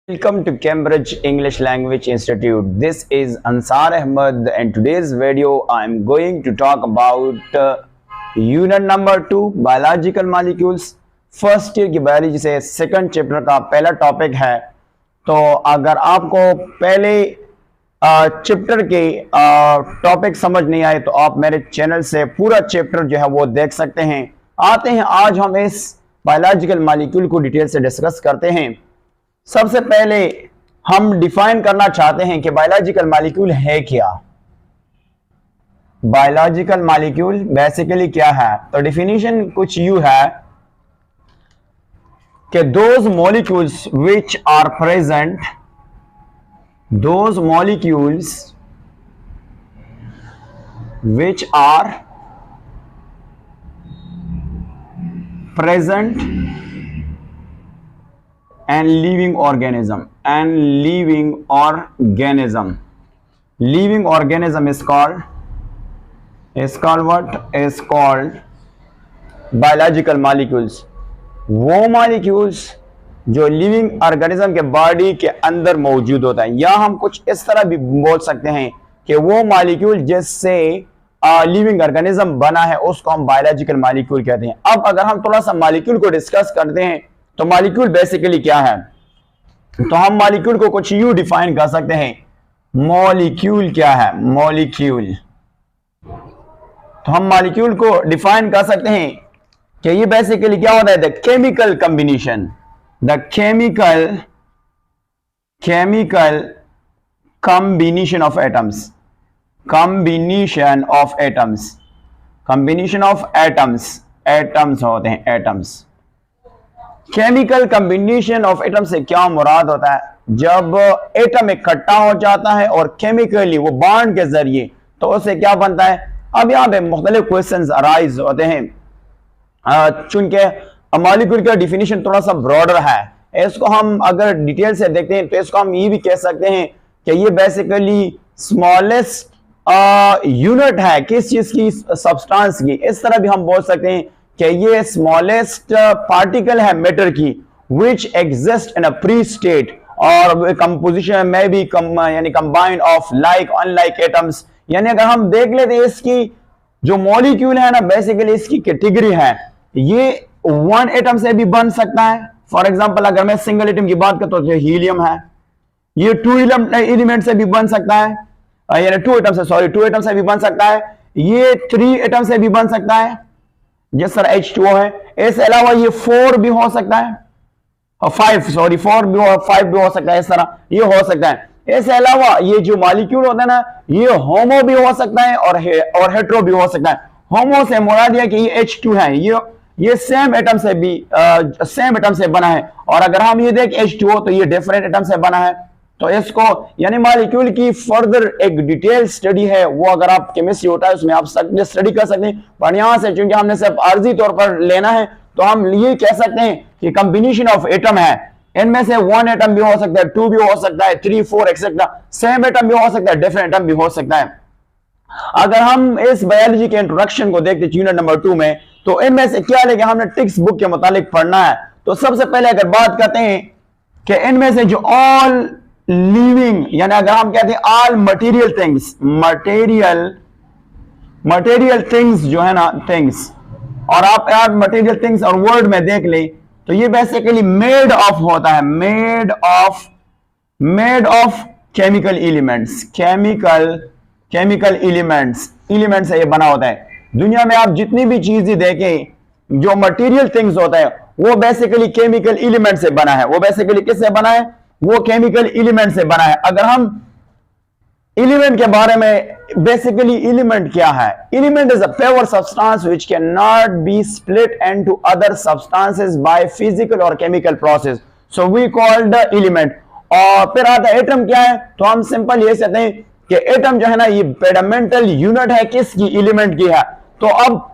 Welcome to Cambridge English Language Institute. This is Ansar Ahmed and today's video I am going to talk about unit number 2 biological molecules. First year की biology से second chapter का पहला topic है. तो अगर आपको पहले chapter के टॉपिक समझ नहीं आए तो आप मेरे चैनल से पूरा चैप्टर जो है वो देख सकते हैं. आते हैं आज हम इस बायोलॉजिकल मॉलिक्यूल को डिटेल से डिस्कस करते हैं. सबसे पहले हम डिफाइन करना चाहते हैं कि बायोलॉजिकल मॉलिक्यूल है क्या. बायोलॉजिकल मॉलिक्यूल बेसिकली क्या है. तो डिफिनीशन कुछ यूं है कि those molecules which are present and living organism is called biological molecules. वो मॉलिक्यूल्स जो लिविंग ऑर्गेनिज्म के बॉडी के अंदर मौजूद होता है, या हम कुछ इस तरह भी बोल सकते हैं कि वो मॉलिक्यूल जिससे लिविंग ऑर्गेनिज्म बना है उसको हम बायोलॉजिकल मॉलिक्यूल कहते हैं. अब अगर हम थोड़ा सा मॉलिक्यूल को डिस्कस करते हैं तो मॉलिक्यूल बेसिकली क्या है, तो हम मॉलिक्यूल को कुछ यूं डिफाइन कर सकते हैं. मॉलिक्यूल क्या है. तो हम मॉलिक्यूल को डिफाइन कर सकते हैं कि ये बेसिकली क्या होता है. The chemical combination of atoms होते हैं. केमिकल कॉम्बिनेशन ऑफ एटम से क्या मुराद होता है. जब एटम इकट्ठा हो जाता है और केमिकली वो बॉन्ड के जरिए तो उससे क्या बनता है. अब यहाँ पे मुख्तलिफ क्वेश्चंस अराइज होते हैं. चूंकि मॉलिक्यूल का डिफिनीशन थोड़ा सा ब्रॉडर है, इसको हम अगर डिटेल से देखते हैं तो इसको हम ये भी कह सकते हैं कि ये बेसिकली स्मॉलेस्ट यूनिट है किस चीज की. सब्सटेंस की. इस तरह भी हम बोल सकते हैं कि ये स्मॉलेस्ट पार्टिकल है मैटर की which exist in a pre state और कंपोजिशन में भी यानी combined of like unlike atoms. यानी अगर हम देख लेते हैं इसकी जो मॉलिक्यूल है ना, बेसिकली इसकी कैटेगरी है. ये वन एटम से भी बन सकता है. फॉर एग्जांपल अगर मैं सिंगल एटम की बात करता हूं तो हीलियम है. ये टू एलिमेंट से भी बन सकता है, यानी टू एटम से भी बन सकता है. ये 3 एटम से भी बन सकता है जिस तरह H2O है. इसके अलावा ये 4 भी हो सकता है, 5 भी हो सकता है. इस तरह ये हो सकता है. इसके अलावा ये जो मॉलिक्यूल होता है ना, ये होमो भी हो सकता है और हेट्रो भी हो सकता है. होमो से मुराद है कि ये H2 है, ये सेम एटम से बना है. और अगर हम ये देख H2O तो ये डिफरेंट एटम से बना है. तो इसको यानी मॉलिक्यूल की फर्दर एक डिटेल स्टडी है, वो अगर आप केमिस्ट्री होता है उसमें आप स्टडी कर सकते हैं. पर यहां से चूंकि हमने सिर्फ आर्जी तौर पर लेना है तो हम ये कह सकते हैं कि कॉम्बिनेशन ऑफ एटम है. इनमें से 1 एटम भी हो सकता है, 2 भी हो सकता है, 3, 4 एक्सेट्रा. सेम एटम भी हो सकता है, डिफरेंट एटम भी हो सकता है. अगर हम इस बायोलॉजी के इंट्रोडक्शन को देखते यूनिट नंबर 2 में, तो इनमें से क्या लेके हमने टेक्स्ट बुक के मुतालिक पढ़ना है. तो सबसे पहले अगर बात करते हैं कि इनमें से जो ऑल लिविंग, यानी अगर हम कहते हैं ऑल मटेरियल थिंग्स जो है ना, थिंग्स, और आप यार मटेरियल थिंग्स और वर्ड में देख ले तो ये बेसिकली मेड ऑफ होता है, मेड ऑफ केमिकल एलिमेंट्स से ये बना होता है. दुनिया में आप जितनी भी चीजें देखें जो मटेरियल थिंग्स होता है वो बेसिकली केमिकल एलिमेंट से बना है. वो बेसिकली किससे बना है, वो केमिकल एलिमेंट से बना है. अगर हम एलिमेंट के बारे में, बेसिकली एलिमेंट क्या है. Element is a pure substance which can not be split into other substances by physical और chemical process, so we called the element. और फिर आता है एटम क्या है. तो हम सिंपल ये कहते हैं कि एटम जो है ना ये फंडामेंटल यूनिट है किसकी, एलिमेंट की है. तो अब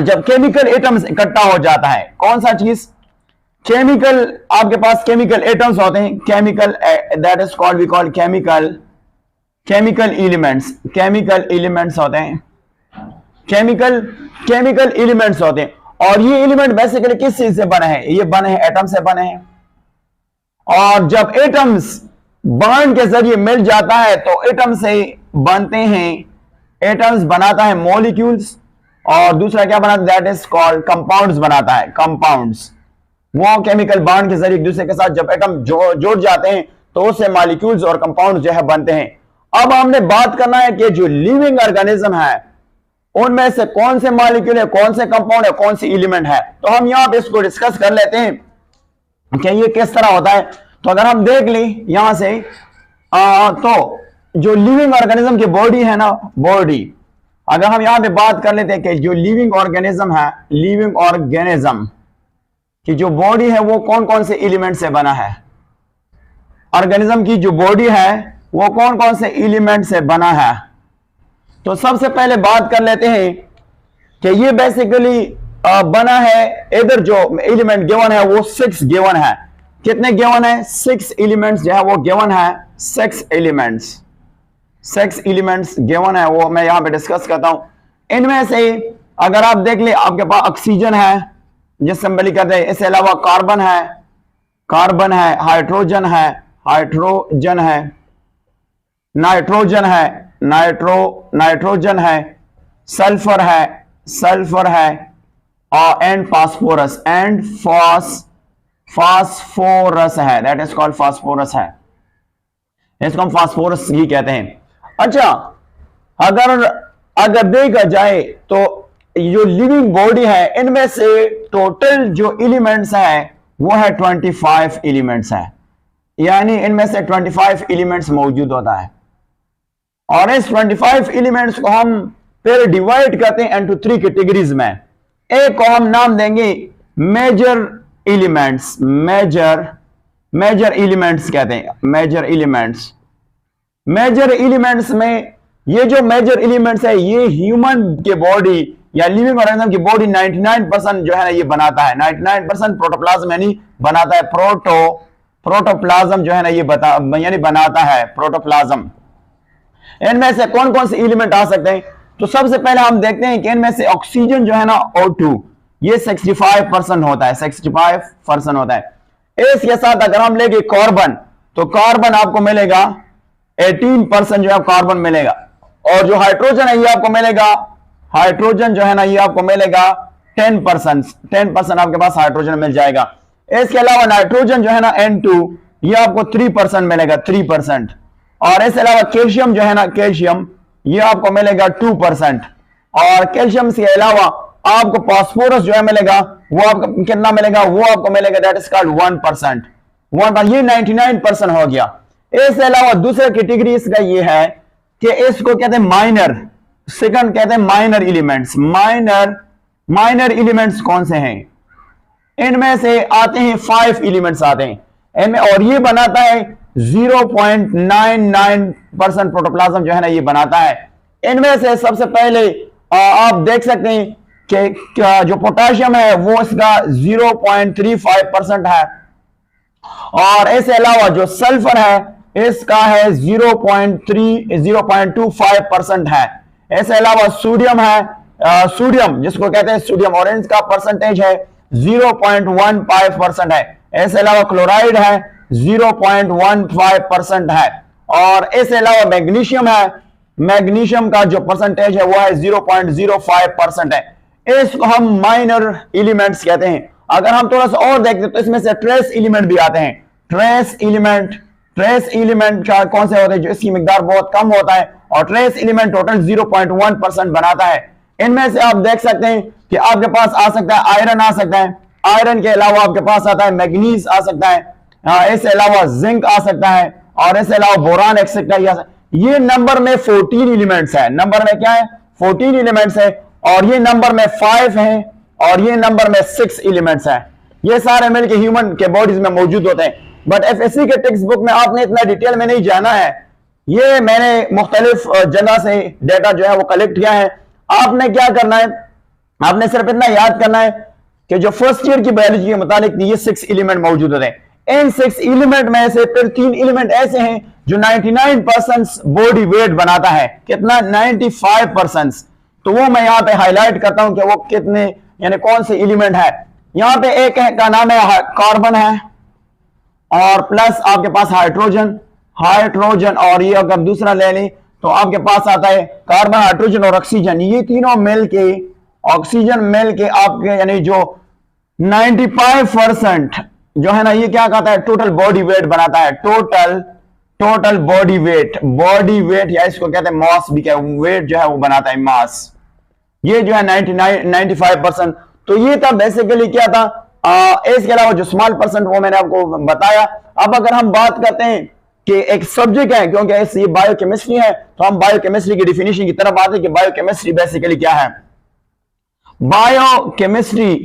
जब केमिकल एटम्स इकट्ठा हो जाता है, कौन सा चीज, केमिकल, आपके पास केमिकल एटम्स होते हैं, chemical, that is called, we called chemical elements होते हैं. केमिकल एलिमेंट्स होते हैं और ये एलिमेंट बेसिकली किस चीज से बने हैं, ये बने हैं एटम से बने हैं। और जब एटम्स बॉन्ड के जरिए मिल जाता है तो एटम से बनते हैं, एटम्स बनाता है मॉलिक्यूल्स, और दूसरा क्या बनाता है, दैट इज कॉल्ड कंपाउंड्स बनाता है, कंपाउंड्स। वो केमिकल बॉन्ड के जरिए एक दूसरे के साथ जब एटम जुड़ जाते हैं तो उससे मॉलिक्यूल्स और कंपाउंड जो है बनते हैं। अब हमने बात करना है कि जो लिविंग ऑर्गेनिज्म है उनमें से कौन से मॉलिक्यूल है, कौन से कंपाउंड है, कौन सी एलिमेंट है। तो हम यहां पे इसको डिस्कस कर लेते हैं कि ये किस तरह होता है। तो अगर हम देख लें यहां से तो जो लिविंग ऑर्गेनिज्म की बॉडी है ना, बॉडी, अगर हम यहां पे बात कर लेते हैं कि जो लिविंग ऑर्गेनिज्म है, लिविंग ऑर्गेनिज्म की जो बॉडी है वो कौन कौन से एलिमेंट से बना है, ऑर्गेनिज्म की जो बॉडी है वो कौन कौन से एलिमेंट से बना है। तो सबसे पहले बात कर लेते हैं कि ये बेसिकली बना है, इधर जो एलिमेंट गिवन है वो 6 गिवन है। कितने गिवन है, 6 एलिमेंट्स जो है वो गिवन है, 6 एलिमेंट्स गिवन है, वो मैं यहां पे डिस्कस करता हूं। इनमें से अगर आप देख ले, आपके पास ऑक्सीजन है जिससे हम बली करते हैं, इसके अलावा कार्बन है, हाइड्रोजन है, नाइट्रोजन है, सल्फर है और एंड फास्फोरस है, दैट इज कॉल्ड फास्फोरस है, इसको हम फास्फोरस ही कहते हैं। अच्छा, अगर देखा जाए तो जो लिविंग बॉडी है इनमें से टोटल जो एलिमेंट्स है वो है 25 एलिमेंट्स है, यानी इनमें से 25 एलिमेंट्स मौजूद होता है। और इस 25 एलिमेंट्स को हम फिर डिवाइड करते हैं इनटू 3 कैटेगरीज में। एक को हम नाम देंगे मेजर एलिमेंट्स, मेजर एलिमेंट्स कहते हैं, मेजर एलिमेंट्स में ये जो मेजर एलिमेंट्स है ये ह्यूमन के बॉडी या लिविंग ऑर्गेनिज्म की बॉडी 99% जो है ना ये बनाता है, 99% प्रोटोप्लाज्म यानी बनाता है, प्रोटोप्लाज्म जो है ना ये यानी बनाता है प्रोटोप्लाज्म। इनमें से कौन कौन से एलिमेंट आ सकते हैं, तो सबसे पहले हम देखते हैं कि इनमें से ऑक्सीजन जो है ना O2 ये 65% होता है, 65% होता है। इसके साथ अगर हम लेंगे कार्बन, तो कार्बन आपको मिलेगा 18% जो है कार्बन मिलेगा, और जो हाइड्रोजन है ये आपको मिलेगा, हाइड्रोजन जो है ना ये आपको मिलेगा 10% आपके पास हाइड्रोजन मिल जाएगा। इसके अलावा नाइट्रोजन जो है ना N2 ये आपको 3% मिलेगा, 3%। और इसके अलावा कैल्शियम जो है ना, कैल्शियम ये आपको मिलेगा 2%। और कैल्शियम के अलावा आपको फास्फोरस जो है मिलेगा, वो आपको कितना मिलेगा, वो आपको मिलेगा दैट इज कॉल्ड 1%। ये 99% हो गया। इसके अलावा दूसरा कैटेगरी इसका ये है कि इसको कहते हैं माइनर, सेकंड कहते हैं माइनर एलिमेंट्स। माइनर एलिमेंट्स कौन से हैं, इनमें से आते हैं 5 एलिमेंट्स आते हैं इनमें, और ये बनाता है 0.99% प्रोटोप्लाज्म जो है ना ये बनाता है। इनमें से सबसे पहले आप देख सकते हैं कि जो पोटाशियम है वो इसका 0.35% है, और इसके अलावा जो सल्फर है इसका है 0.25% है। इसके अलावा सोडियम है, सोडियम जिसको कहते हैं सोडियम, और इसका परसेंटेज है 0.15% है। इसके अलावा क्लोराइड है 0.15% है, और इसके अलावा मैग्नीशियम है, मैग्नीशियम का जो परसेंटेज है वो है 0.05% है। इसको हम माइनर एलिमेंट्स कहते हैं। अगर हम थोड़ा सा और देखते हैं तो इसमें से ट्रेस एलिमेंट भी आते हैं। ट्रेस एलिमेंट कौन से होते हैं, जो इसकी मिकदार बहुत कम होता है, और ट्रेस एलिमेंट टोटल 0.1% बनाता है। इनमें से आप देख सकते हैं कि आपके पास आ सकता है आयरन, आ सकता है आयरन के अलावा आपके पास आता है मैग्नीज आ सकता है, इसके अलावा जिंक आ सकता है, और इसके अलावा बोरान एक्सेट्रा। ये नंबर में 14 एलिमेंट्स है, नंबर में क्या है 14 एलिमेंट्स है, और ये नंबर में 5 है, और ये नंबर में 6 एलिमेंट्स है। ये सारे मिलकर ह्यूमन के बॉडीज में मौजूद होते हैं। बट एफएससी के टेक्स्ट बुक में आपने इतना डिटेल में नहीं जाना है, ये मैंने मुख्तलिफ जगह से डेटा जो है वो कलेक्ट किया है। आपने क्या करना है, आपने सिर्फ इतना याद करना है कि जो फर्स्ट ईयर की बायोलॉजी के मुताबिक ये 6 एलिमेंट मौजूद होते हैं। इन 6 एलिमेंट में से फिर 3 एलिमेंट ऐसे हैं जो 99% बॉडी वेट बनाता है। कितना, 95%। तो वो मैं यहां पे हाईलाइट करता हूं कि वो कितने यानी कौन से एलिमेंट है। यहां पे एक है का नाम है कार्बन है, और प्लस आपके पास हाइड्रोजन और ये अगर दूसरा ले लें तो आपके पास आता है कार्बन, हाइड्रोजन और ऑक्सीजन। ये तीनों मिलके, ऑक्सीजन मिलके आपके यानी जो 95% जो है ना, ये क्या कहता है, टोटल बॉडी वेट बनाता है। टोटल बॉडी वेट या इसको कहते हैं मास भी, क्या वेट जो है वो बनाता है मास। ये जो है 95%। तो ये था बेसिकली क्या था। इसके अलावा जो स्मॉल परसेंट वो मैंने आपको बताया। अब अगर हम बात करते हैं कि एक सब्जेक्ट है, क्योंकि ये बायोकेमिस्ट्री है, तो हम बायोकेमिस्ट्री की डिफिनेशन की तरफ आते हैं कि बायोकेमिस्ट्री बेसिकली क्या है। बायोकेमिस्ट्री,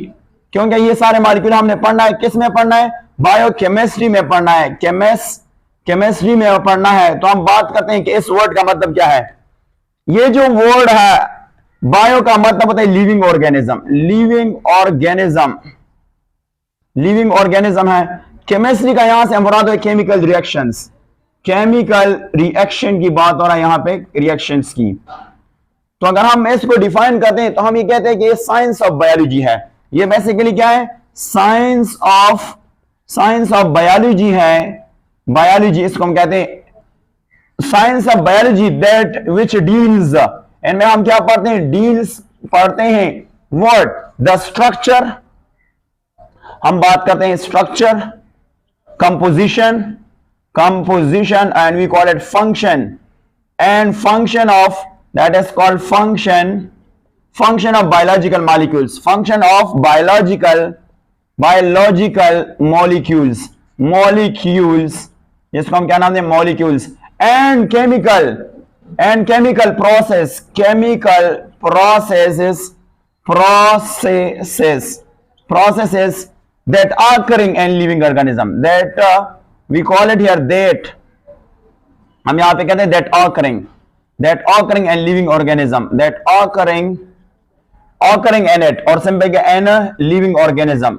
क्योंकि ये सारे मॉलिक्यूल हमने पढ़ना है, किस में पढ़ना है, बायोकेमिस्ट्री में पढ़ना है, केमिस्ट्री में पढ़ना है। तो हम बात करते हैं कि इस वर्ड का मतलब क्या है। ये जो वर्ड है बायो का मतलब होता है लिविंग ऑर्गेनिज्म है। केमिस्ट्री का यहां से मुराद है केमिकल रिएक्शन की बात हो रहा है यहां पे, रिएक्शंस की। तो अगर हम इसको डिफाइन करते हैं तो हम ये कहते हैं कि ये साइंस ऑफ बायोलॉजी है। ये बेसिकली क्या है, साइंस ऑफ बायोलॉजी है। बायोलॉजी इसको हम कहते हैं science of biology that which deals, इनमें हम क्या पढ़ते हैं, डील्स पढ़ते हैं व्हाट, द स्ट्रक्चर, हम बात करते हैं structure, composition and we call it function, and function of, that is called function of biological molecules, function of biological molecules, इसको हम क्या नाम दें, molecules, and chemical processes that are occurring in living organism, that we call it here, that हम यहां पे कहते हैं that occurring in living organism, that occurring in it, और सिंपल के in living organism।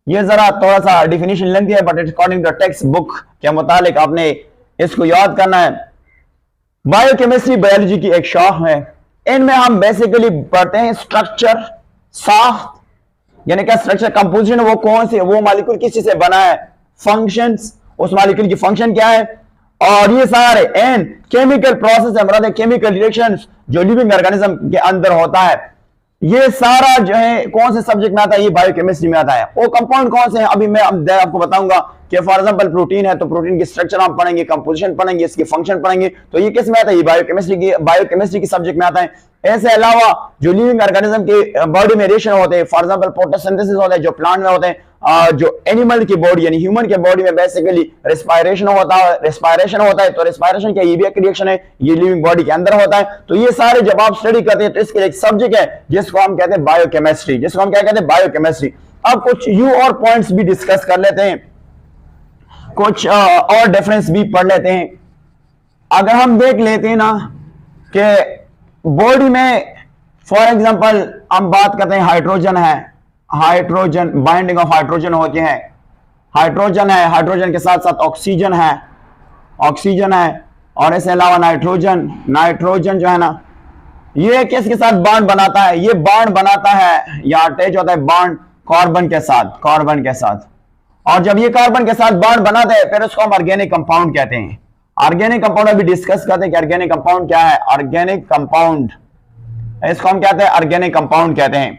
ये जरा थोड़ा सा डिफिनेशन लेंथी है, but it's according to text book के मुतालिक आपने इसको याद करना है। बायोकेमिस्ट्री बायोलॉजी की एक शाख है। इनमें हम बेसिकली पढ़ते हैं स्ट्रक्चर, साख्त, यानी क्या स्ट्रक्चर, कंपोजिशन, वो कौन से, वो मॉलिक्यूल किस चीज से बना है, फंक्शंस, उस मॉलिक्यूल की फंक्शन क्या है, और ये सारे एंड केमिकल प्रोसेस है, मतलब केमिकल रिएक्शंस जो लिविंग ऑर्गेनिज्म के अंदर होता है। ये सारा जो है कौन से सब्जेक्ट में आता है, ये बायोकेमिस्ट्री में आता है। वो कंपाउंड कौन से हैं अभी मैं आपको बताऊंगा कि फॉर एग्जांपल प्रोटीन है तो प्रोटीन की स्ट्रक्चर हम पढ़ेंगे, कंपोजिशन पढ़ेंगे, इसके फंक्शन पढ़ेंगे। तो ये किस में आता है, ये बायोकेमिस्ट्री की सब्जेक्ट में आता है। ऐसे अलावा जो लिविंग ऑर्गेनिज्म के बॉडी में रिएक्शन होते हैं, फॉर एग्जांपल फोटोसिंथेसिस होता है जो प्लांट में होते हैं, जो एनिमल की बॉडी यानी ह्यूमन के बॉडी में बेसिकली रेस्पिरेशन होता है, तो रेस्पिरेशन क्या, ये भी एक रिएक्शन है, ये लिविंग बॉडी के अंदर होता है। तो ये सारे जब आप स्टडी करते हैं तो इसके एक सब्जेक्ट है जिसको हम कहते हैं बायोकेमिस्ट्री, जिसको हम क्या कहते हैं, बायोकेमिस्ट्री। अब कुछ यू और पॉइंट्स भी डिस्कस कर लेते हैं, कुछ और डिफरेंस भी पढ़ लेते हैं। अगर हम देख लेते हैं ना कि बॉडी में फॉर एग्जांपल हम बात करते हैं हाइड्रोजन है, बाइंडिंग ऑफ हाइड्रोजन होते हैं, हाइड्रोजन के साथ साथ ऑक्सीजन है, और इसके अलावा नाइट्रोजन जो है ना, ये किसके साथ बॉन्ड बनाता है, ये बॉन्ड बनाता है या अटैच होता है बॉन्ड कार्बन के साथ। और जब ये कार्बन के साथ बॉन्ड बनाते हैं फिर उसको हम ऑर्गेनिक कंपाउंड कहते हैं। ऑर्गेनिक कंपाउंड अभी डिस्कस करते हैं कि ऑर्गेनिक कंपाउंड क्या है। ऑर्गेनिक कंपाउंड, इसको हम कहते हैं ऑर्गेनिक कंपाउंड कहते हैं।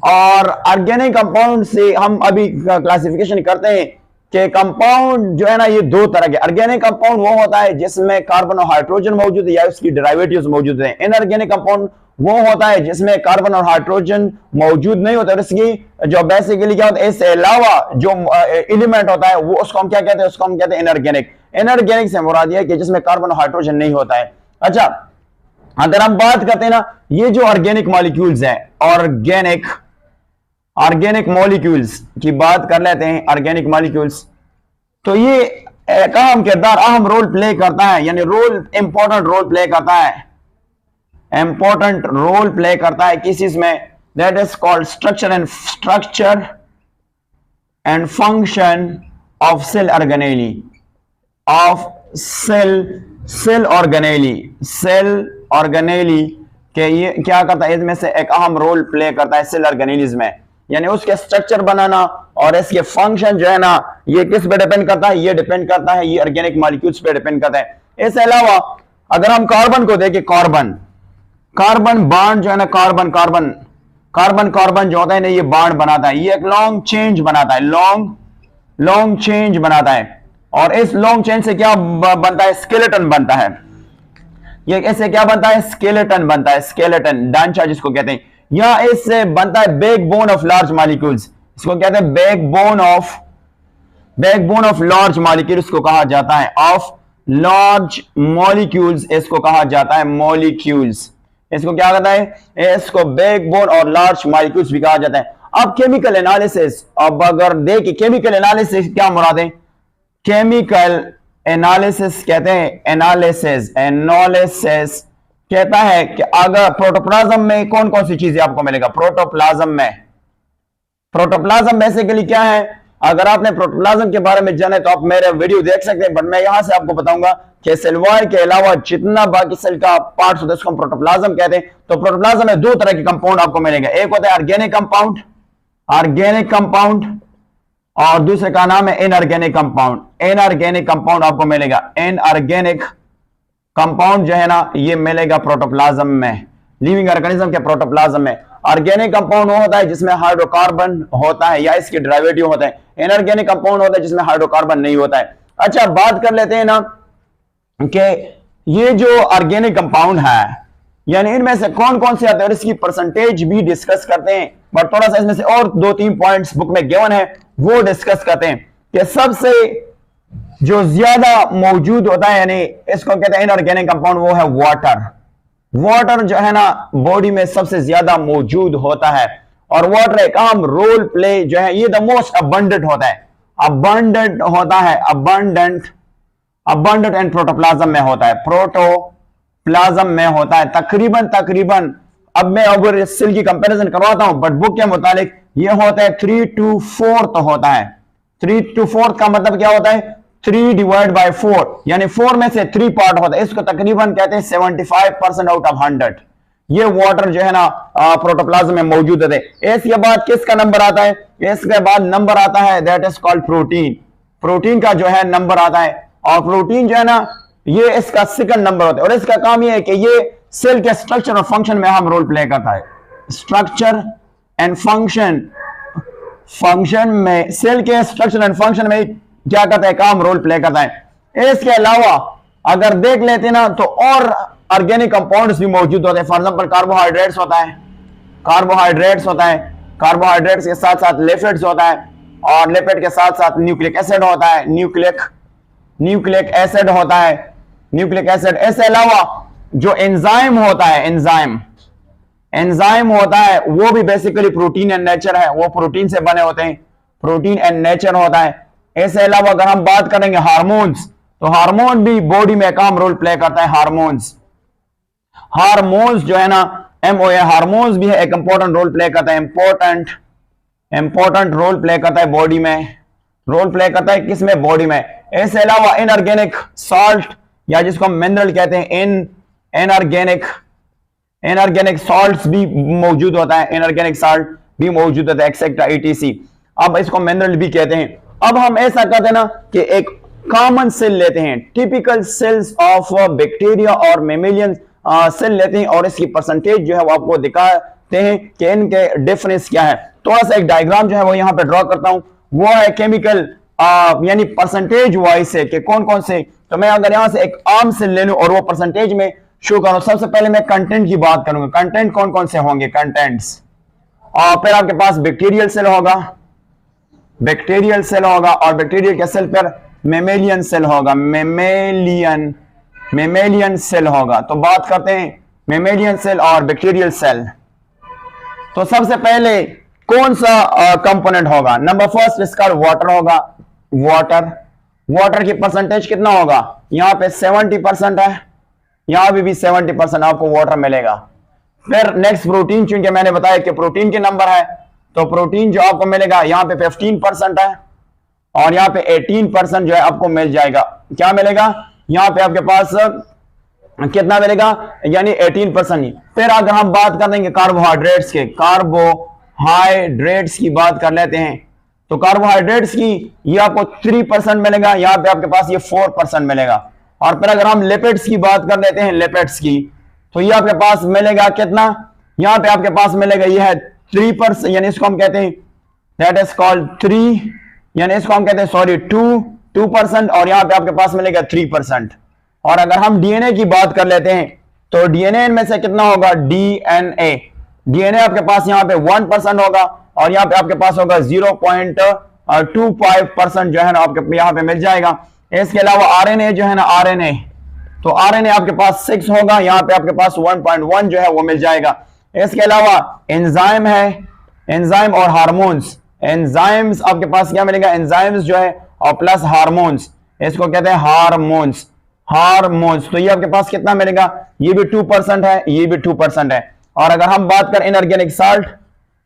और ऑर्गेनिक कंपाउंड से हम अभी क्लासिफिकेशन करते हैं कि कंपाउंड जो है ना, ये दो तरह के। ऑर्गेनिक कंपाउंड वो होता है जिसमें कार्बन और हाइड्रोजन मौजूद है या उसकी डेरिवेटिव्स मौजूद हैं। इनऑर्गेनिक कंपाउंड वो होता है जिसमें कार्बन और हाइड्रोजन मौजूद नहीं होता, इसकी जो बेसिकली क्या होता है, इससे अलावा जो एलिमेंट होता है वो उसको हम क्या कहते हैं, उसको हम कहते हैं इनऑर्गेनिक से मुराद है कि जिसमें कार्बन और हाइड्रोजन नहीं होता है। अच्छा, अगर हम बात करते हैं ना, ये जो ऑर्गेनिक मॉलिक्यूल्स हैं, ऑर्गेनिक मॉलिक्यूल्स की बात कर लेते हैं। ऑर्गेनिक मॉलिक्यूल्स तो ये एक अहम किरदार, अहम रोल प्ले करता है, यानी इंपॉर्टेंट रोल प्ले करता है किस चीज में, that is called structure and function of cell organelle के ये क्या करता है, इसमें से एक अहम रोल प्ले करता है सेल ऑर्गेनेलिज में। यानी उसके स्ट्रक्चर बनाना और इसके फंक्शन जो है ना, ये किस पे डिपेंड करता है, ये डिपेंड करता है, ये ऑर्गेनिक मॉलिक्यूल्स पे डिपेंड करता है। इसके अलावा अगर हम कार्बन को देखें, कार्बन बॉन्ड जो है ना, कार्बन जो होता है ना, ये बॉन्ड बनाता है, ये एक लॉन्ग चेंज बनाता है, लॉन्ग चेंज बनाता है। और इस लॉन्ग चेंज से क्या बनता है, स्केलेटन बनता है। ये ऐसे क्या बनता है, स्केलेटन बनता है, स्केलेटन ढांचा जिसको कहते हैं। या इससे बनता है बैकबोन ऑफ लार्ज मॉलिक्यूल्स, इसको कहते हैं बैकबोन ऑफ लार्ज मॉलिक्यूल्स को कहा जाता है, ऑफ लार्ज मॉलिक्यूल्स इसको कहा जाता है, मॉलिक्यूल्स इसको क्या कहता है, इसको बैकबोन और लार्ज मॉलिक्यूल्स भी कहा जाता है। अब केमिकल एनालिसिस, अब अगर देखिए केमिकल एनालिसिस क्या मुराद है, केमिकल एनालिसिस कहते हैं, एनालिसिस कहता है कि अगर प्रोटोप्लाज्म में कौन कौन सी चीजें आपको मिलेगा, प्रोटोप्लाज्म बेसिकली क्या है, अगर आपने प्रोटोप्लाज्म के बारे में जाने तो आप मेरे वीडियो देख सकते हैं, बट मैं यहां से आपको बताऊंगा कि सेल वॉल के अलावा जितना बाकी सेल का पार्ट्स होता है उसको हम प्रोटोप्लाज्म कहते हैं। तो प्रोटोप्लाज्म में दो तरह के कंपाउंड आपको मिलेगा, एक होता है ऑर्गेनिक कंपाउंड और दूसरे का नाम है इनऑर्गेनिक कंपाउंड आपको मिलेगा। इनऑर्गेनिक कंपाउंड जो है ना, ये मिलेगा प्रोटोप्लाज्म में, लिविंग ऑर्गेनिज्म के प्रोटोप्लाज्म में। ऑर्गेनिक कंपाउंड होता है जिसमें हाइड्रोकार्बन होता है या इसके डेरिवेटिव होते हैं, इनऑर्गेनिक कंपाउंड होता है जिसमें हाइड्रोकार्बन नहीं होता है। अच्छा, बात कर लेते हैं ना कि ये जो ऑर्गेनिक कंपाउंड है यानी इनमें से कौन कौन से आते हैं और इसकी परसेंटेज भी डिस्कस करते हैं, बट थोड़ा सा इसमें से और 2-3 पॉइंट्स बुक में गिवन है वो डिस्कस करते हैं कि सबसे जो ज्यादा मौजूद होता है यानी इसको कहते हैं इनऑर्गेनिक कंपाउंड, वो है वाटर जो है ना बॉडी में सबसे ज्यादा मौजूद होता है। और वाटर एक अहम रोल प्ले जो है, ये द मोस्ट अबंडेंट होता है, अबंडेंट एंड प्रोटोप्लाज्म में होता है, प्रोटोप्लाज्म में होता है तकरीबन अब मैं अगर सेल की कंपैरिजन करवाता हूं, बट बुक के मुतालिक ये होता है 3 to 4 होता है। 3 to 4 का मतलब क्या होता है, 3 divided by 4 यानी 4 में से 3 पार्ट होता है, इसको तकरीबन कहते हैं 75% आउट ऑफ 100 ये वाटर जो है ना प्रोटोप्लाज्म में मौजूद है। इसके बाद किसका नंबर आता है, इसके बाद नंबर आता है दैट इज कॉल्ड प्रोटीन का जो है नंबर आता है। और प्रोटीन जो है ना ये इसका सेकंड नंबर होता है और इसका काम ये है कि ये सेल के स्ट्रक्चर और फंक्शन में अहम रोल प्ले करता है। स्ट्रक्चर एंड फंक्शन में, सेल के स्ट्रक्चर एंड फंक्शन में क्या करता है, काम रोल प्ले करता है। इसके अलावा अगर देख लेते हैं ना तो और ऑर्गेनिक कंपाउंड्स भी मौजूद होते हैं। फॉर एग्जांपल कार्बोहाइड्रेट्स होता है, कार्बोहाइड्रेट्स के साथ साथ लिपिड्स होता है और लिपिड के साथ साथ न्यूक्लिक एसिड होता है, न्यूक्लिक एसिड। इसके अलावा जो एंजाइम होता है वो भी बेसिकली प्रोटीन एंड नेचर है, वो प्रोटीन से बने होते हैं, प्रोटीन एंड नेचर होता है। इसके अलावा अगर हम बात करेंगे हार्मोन्स, तो हार्मोन भी बॉडी में काम रोल प्ले करता है। हार्मोन्स जो है ना MOA, हार्मोन्स भी है एक इंपॉर्टेंट रोल प्ले करता है, इंपॉर्टेंट रोल प्ले करता है बॉडी में, रोल प्ले करता है किसमें, बॉडी में। इसके अलावा इनऑर्गेनिक सॉल्ट या जिसको हम मिनरल कहते हैं, इनऑर्गेनिक सॉल्ट्स भी मौजूद होता है, एक्सेट्रा ETC। अब इसको मिनरल भी कहते हैं। अब हम ऐसा करते हैं ना कि एक कॉमन सेल लेते हैं, टिपिकल सेल्स ऑफ बैक्टीरिया और मेमेलियन सेल लेते हैं और इसकी परसेंटेज जो है वो आपको दिखाते हैं कि इनके डिफरेंस क्या है। थोड़ा सा एक डायग्राम जो है वो यहां पे ड्रॉ करता हूं, वो है केमिकल यानी परसेंटेज वाइज है कि कौन कौन से। तो मैं अगर यहां से एक आम सेल ले लूं और वो परसेंटेज में शो करूं, सबसे पहले मैं कंटेंट की बात करूंगा, कंटेंट कौन कौन से होंगे, कंटेंट्स। और फिर आपके पास बैक्टीरियल सेल होगा और बैक्टीरियल के सेल पर मेमेलियन सेल होगा। तो बात करते हैं मेमेलियन सेल और बैक्टीरियल सेल। तो सबसे पहले कौन सा कंपोनेंट होगा, नंबर फर्स्ट इसका वाटर होगा। वाटर की परसेंटेज कितना होगा, यहां पे 70% है, यहां भी 70% आपको वाटर मिलेगा। फिर नेक्स्ट प्रोटीन, चूंकि मैंने बताया कि प्रोटीन के नंबर है तो प्रोटीन जो आपको मिलेगा यहाँ पे 15% है और यहाँ पे 18% जो है आपको मिल जाएगा। क्या मिलेगा, यहाँ पे आपके पास कितना मिलेगा, यानी 18%। फिर अगर हम बात कर देंगे कार्बोहाइड्रेट्स के, कार्बोहाइड्रेट्स की बात कर लेते हैं, तो कार्बोहाइड्रेट्स की ये आपको 3% मिलेगा, यहां पे आपके पास ये 4% मिलेगा। और फिर अगर हम लिपिड्स की बात कर लेते हैं, लिपिड्स की, तो ये आपके पास मिलेगा कितना, यहां पे आपके पास मिलेगा ये है 3%, यानी इसको हम कहते हैं दैट इज कॉल्ड 3, यानी इसको हम कहते हैं सॉरी 2%, और यहां पे आपके पास मिलेगा 3%। और अगर हम डीएनए की बात कर लेते हैं, तो डीएनए में से कितना होगा, डीएनए आपके पास यहां पे 1% होगा, और यहां पे आपके पास होगा 0.25% जो है ना आपके यहां पे मिल जाएगा। इसके अलावा आरएनए जो है ना, आरएनए, तो आरएनए आपके पास 6 होगा, यहां पे आपके पास 1.1 जो है वो मिल जाएगा। इसके अलावा एंजाइम है, एंजाइम और हार्मोन्स, एंजाइम्स आपके पास क्या मिलेगा, एंजाइम्स जो है और प्लस हार्मोन्स, इसको कहते हैं हार्मोन्स, हार्मोन्स। तो ये आपके पास कितना मिलेगा, ये भी 2% है, ये भी 2% है। और अगर हम बात करें इनऑर्गेनिक साल्ट,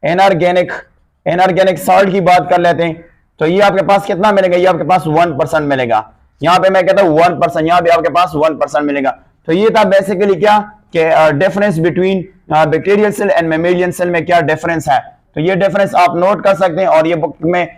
इनऑर्गेनिक साल्ट की बात कर लेते हैं, तो ये आपके पास कितना मिलेगा, ये आपके पास 1% मिलेगा। यहां पे मैं कहता हूं 1%, यहां पे आपके पास 1% मिलेगा। तो ये था बेसिकली क्या कि difference between bacterial cell and mammalian cell में क्या डिफरेंस है। तो ये डिफरेंस आप नोट कर सकते हैं, और ये बुक में